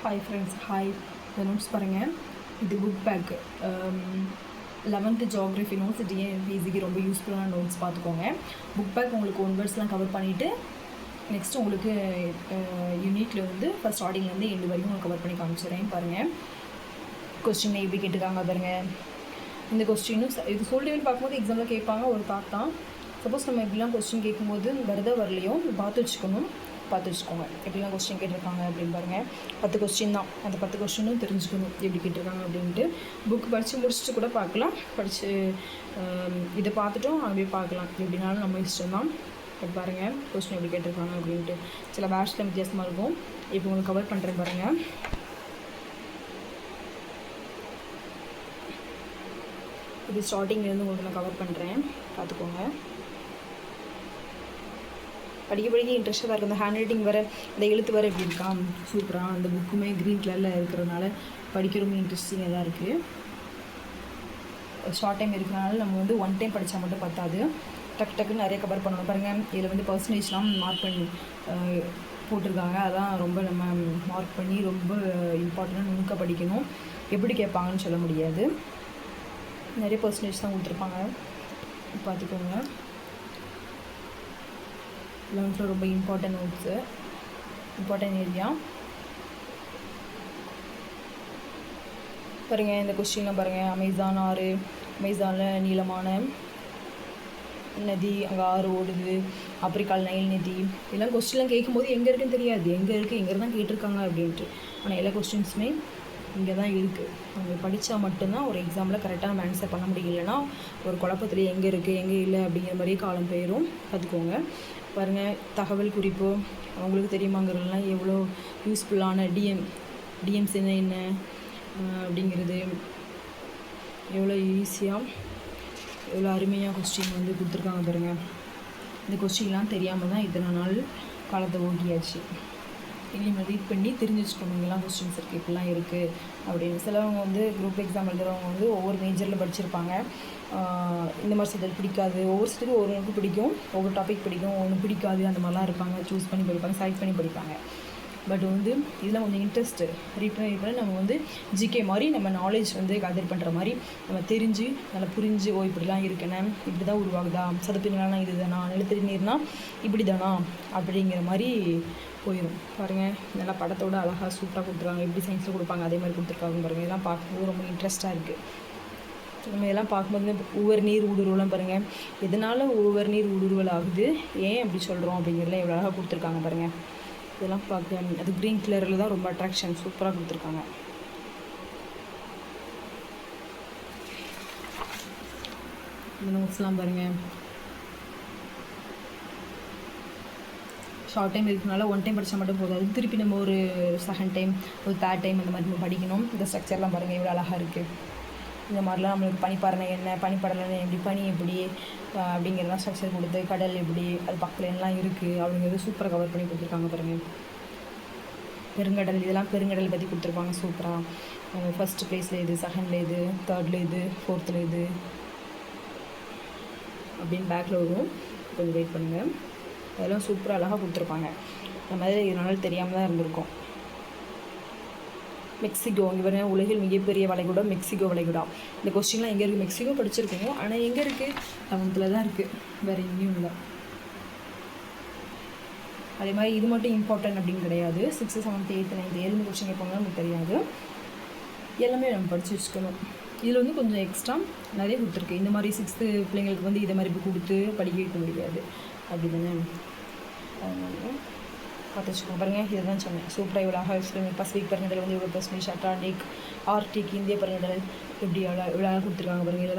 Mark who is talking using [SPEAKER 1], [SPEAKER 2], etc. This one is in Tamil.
[SPEAKER 1] Hi friends, hi. இந்த நோட்ஸ் பாருங்கள். இது book back 11th geography notes. டிஎன்பிஎஸ்சிக்கு ரொம்ப யூஸ்ஃபுல்லான நோட்ஸ் பார்த்துக்கோங்க. புக் பேக் உங்களுக்கு 1 வேர்ட்ஸ்லாம் கவர் பண்ணிவிட்டு நெக்ஸ்ட்டு உங்களுக்கு யூனிட்டில் வந்து ஃபஸ்ட் ஸ்டார்டிங்லேருந்து எண்டு வரைக்கும் உங்களுக்கு கவர் பண்ணி காமிச்சிடுறேன். பாருங்கள், கொஸ்டின் எப்படி கேட்டுருக்காங்க பாருங்கள். இந்த கொஸ்டினும் இது சொல்லிட்டு பார்க்கும்போது எக்ஸாமில் கேட்பாங்க ஒரு பார்த்தா. சப்போஸ் நம்ம எப்படிலாம் கொஸ்டின் கேட்கும்போது வருதா வரலையோ பார்த்து வச்சுக்கோங்க. எப்படிலாம் கொஸ்டின் கேட்டிருக்காங்க அப்படின்னு பாருங்கள். 10 கொஸ்டின் தான். அந்த 10 கொஸ்டினும் தெரிஞ்சுக்கணும் எப்படி கேட்டிருக்காங்க அப்படின்ட்டு. புக் படித்து முடிச்சுட்டு கூட பார்க்கலாம். இதை பார்த்துட்டும் அப்படியே பார்க்கலாம். எப்படினாலும் நம்ம இஷ்டம் தான். இப்போ பாருங்கள் கொஸ்டின் எப்படி கேட்டிருக்காங்க அப்படின்ட்டு. சில வேர்ட்ஸில் வித்தியாசமாக இருக்கும். இப்போ உங்களுக்கு கவர் பண்ணுறேன் பாருங்கள். இது ஸ்டார்டிங்லேருந்து உங்களுக்கு நான் கவர் பண்ணுறேன், பார்த்துக்கோங்க. படிக்க இன்ட்ரெஸ்ட்டாக தான் இருக்குது. அந்த ஹேண்ட் ரைட்டிங் வர, அந்த எழுத்து வர எப்படி இருக்கா, சூப்பராக. அந்த புக்குமே க்ரீன் கலரில் இருக்கிறதுனால படிக்க ரொம்ப இன்ட்ரெஸ்டிங்காக தான் இருக்குது. ஷார்ட் டைம் இருக்கிறனால நம்ம வந்து 1 டைம் படித்தா மட்டும் பத்தாது, டக்குன்னு நிறைய கவர் பண்ணணும். பாருங்கள், இதில் வந்து பர்சன்டேஜ்லாம் மார்க் பண்ணி போட்டிருக்காங்க. அதான் ரொம்ப நம்ம மார்க் பண்ணி ரொம்ப இம்பார்ட்டண்ட்டாக நுணுக்க படிக்கணும். எப்படி கேட்பாங்கன்னு சொல்ல முடியாது. நிறைய பர்சன்டேஜ் தான் கொடுத்துருப்பாங்க, பார்த்துக்கோங்க. 11th ரொம்ப இம்பார்ட்டன்ட் நோட்ஸு, இம்பார்ட்டன்ட் ஏரியா. பாருங்கள், இந்த கொஸ்டின்லாம் பாருங்கள். அமேசான் ஆறு, அமேசானில் நீளமான நதி, அங்கே ஆறு ஓடுது. ஆப்பிரிக்கால் நைல் நதி. இதெல்லாம் கொஸ்டின்லாம் கேட்கும்போது எங்கே இருக்குன்னு தெரியாது. எங்கே தான் கேட்டிருக்காங்க அப்படின்ட்டு. ஆனால் எல்லா கொஸ்டின்ஸுமே இங்கே தான் இருக்குது. அவங்க படித்தா மட்டும்தான் ஒரு எக்ஸாமில் கரெக்டாக நம்ம ஆன்சர் பண்ண முடியலன்னா ஒரு குழப்பத்தில் எங்கே இருக்குது எங்கே இல்லை அப்படிங்கிற மாதிரியே காலம் போயிடும். பார்த்துக்கோங்க. பாருங்கள், தகவல் குறிப்பு அவங்களுக்கு தெரியுமாங்கிறதுலாம் எவ்வளோ யூஸ்ஃபுல்லான டிஎம்ஸ் என்ன அப்படிங்கிறது எவ்வளோ ஈஸியாக எவ்வளோ அருமையாக கொஸ்டின் வந்து கொடுத்துருக்காங்க பாருங்கள். இந்த கொஸ்டின்லாம் தெரியாமல் தான் இத்தனை நாள் காலத்தை ஓட்டியாச்சு. இனிமே ரீட் பண்ணி தெரிஞ்சு வச்சுக்கணும். இங்கெல்லாம் கொஸ்டின்ஸ் இருக்குது, இப்படிலாம் இருக்குது அப்படின்னு. சிலவங்க வந்து குரூப் எக்ஸாம் எழுதுறவங்க வந்து ஒவ்வொரு மேஜரில் படிச்சிருப்பாங்க. இந்த மாதிரி சப்ஜெக்ட் பிடிக்காது, ஒவ்வொரு சப்ஜெக்ட் ஒவ்வொருக்கு பிடிக்கும், ஒவ்வொரு டாபிக் பிடிக்கும், ஒன்று பிடிக்காது, அந்த மாதிரிலாம் இருப்பாங்க. சூஸ் பண்ணி படிப்பாங்க, செலக்ட் பண்ணி படிப்பாங்க. பட் வந்து இதில் கொஞ்சம் இன்ட்ரெஸ்ட்டு ரீட் பண்ணி நம்ம வந்து ஜிகே மாதிரி நம்ம நாலேஜ் வந்து கேதர் பண்ணுற மாதிரி நம்ம தெரிஞ்சு நல்லா புரிஞ்சு, இப்படிலாம் இருக்குன்னு, இப்படி தான் உருவாகுதா, சதுப்பு நிலம்னா இது தானா, நிலத்தடி நீர்னா இப்படி தானா அப்படிங்கிற மாதிரி போயிடும். பாருங்கள், நல்லா படத்தோடு அழகாக சூப்பராக கொடுத்துருக்காங்க. எப்படி சயின்ஸில் கொடுப்பாங்க அதே மாதிரி கொடுத்துருக்காங்க பாருங்கள். இதெல்லாம் பார்க்கும்போது ரொம்ப இன்ட்ரெஸ்ட்டாக இருக்குது. நம்ம இதெல்லாம் பார்க்கும்போது ஒவ்வொரு நீர் ஊடுருவலாம் பாருங்கள். எதனால் ஒவ்வொரு நீர் ஊடுருவல் ஆகுது, ஏன் அப்படி சொல்கிறோம் அப்படிங்கிறதுலாம் எவ்வளோ அழகாக கொடுத்துருக்காங்க பாருங்கள். இதெல்லாம் பார்க்க அது க்ரீன் கலரில் தான் ரொம்ப அட்ராக்ஷன், சூப்பராக கொடுத்துருக்காங்க. இந்த நோட்ஸ்லாம் பாருங்கள். ஷார்ட் டைம் இருக்கிறதுனால 1 டைம் படித்தா மட்டும் போதாது, திருப்பி நம்ம ஒரு 2nd டைம், ஒரு 3rd டைம் அந்த மாதிரி நம்ம படிக்கணும். இந்த ஸ்ட்ரக்சர்லாம் பாருங்கள் எவ்வளோ அழகாக இருக்குது. இந்த மாதிரிலாம் நம்மளுக்கு பனிப்பாறைனா என்ன, பனிப்படலைன்னா எப்படி, பனி எப்படி அப்படிங்கிறலாம் ஸ்ட்ரக்சர் கொடுத்து, கடல் எப்படி, அது பக்கத்தில் எல்லாம் இருக்குது அப்படிங்கிறது சூப்பராக கவர் பண்ணி கொடுத்துருக்காங்க பாருங்கள். பெருங்கடல், இதெல்லாம் பெருங்கடல் பற்றி கொடுத்துருப்பாங்க சூப்பராக. ஃபஸ்ட்டு ப்ளேஸில் இது, 2nd இது, 3rd இது, 4th இது அப்படின்னு பேக்கில் வரும். கொஞ்சம் வெயிட் பண்ணுங்கள். அதெல்லாம் சூப்பராக அழகாக கொடுத்துருப்பாங்க. இந்த மாதிரி இதனால தெரியாமல் தான் இருந்திருக்கும். மெக்சிகோ, இங்கே பாருங்கள், உலகில் மிகப்பெரிய வளைகுடா மெக்சிகோ வளைகுடா. இந்த கொஸ்டின்லாம் எங்கே இருக்குது, மெக்சிகோ படிச்சிருக்கோம், ஆனால் எங்கே இருக்குது, 11th தான் இருக்குது, வேறு எங்கேயும் இல்லை. அதே மாதிரி இது மட்டும் இம்பார்ட்டன்ட் அப்படின்னு கிடையாது. 6th 7th 8th 9th 7 question கேட்பாங்க, நமக்கு தெரியாது. எல்லாமே நம்ம படித்து வச்சுக்கணும். இதில் வந்து கொஞ்சம் எக்ஸ்ட்ரா நிறைய கொடுத்துருக்கு. இந்த மாதிரி 6th பிள்ளைங்களுக்கு வந்து இதை மாதிரி இப்போ கொடுத்து படிக்க வைக்க முடியாது, அப்படி தானே. பார்த்து வச்சுக்கோங்க. பாருங்கள், இதை தான் சொன்னேன். சூப்பராக இவ்வளோ அழகாக பசிபிக் பெருங்கடல் வந்து இவ்வளோ பர்சன்டேஜ், அட்லாண்டிக், ஆர்டிக், இந்திய பெருங்கடல் எப்படி எவ்வளோ கொடுத்துருக்காங்க பாருங்கள்.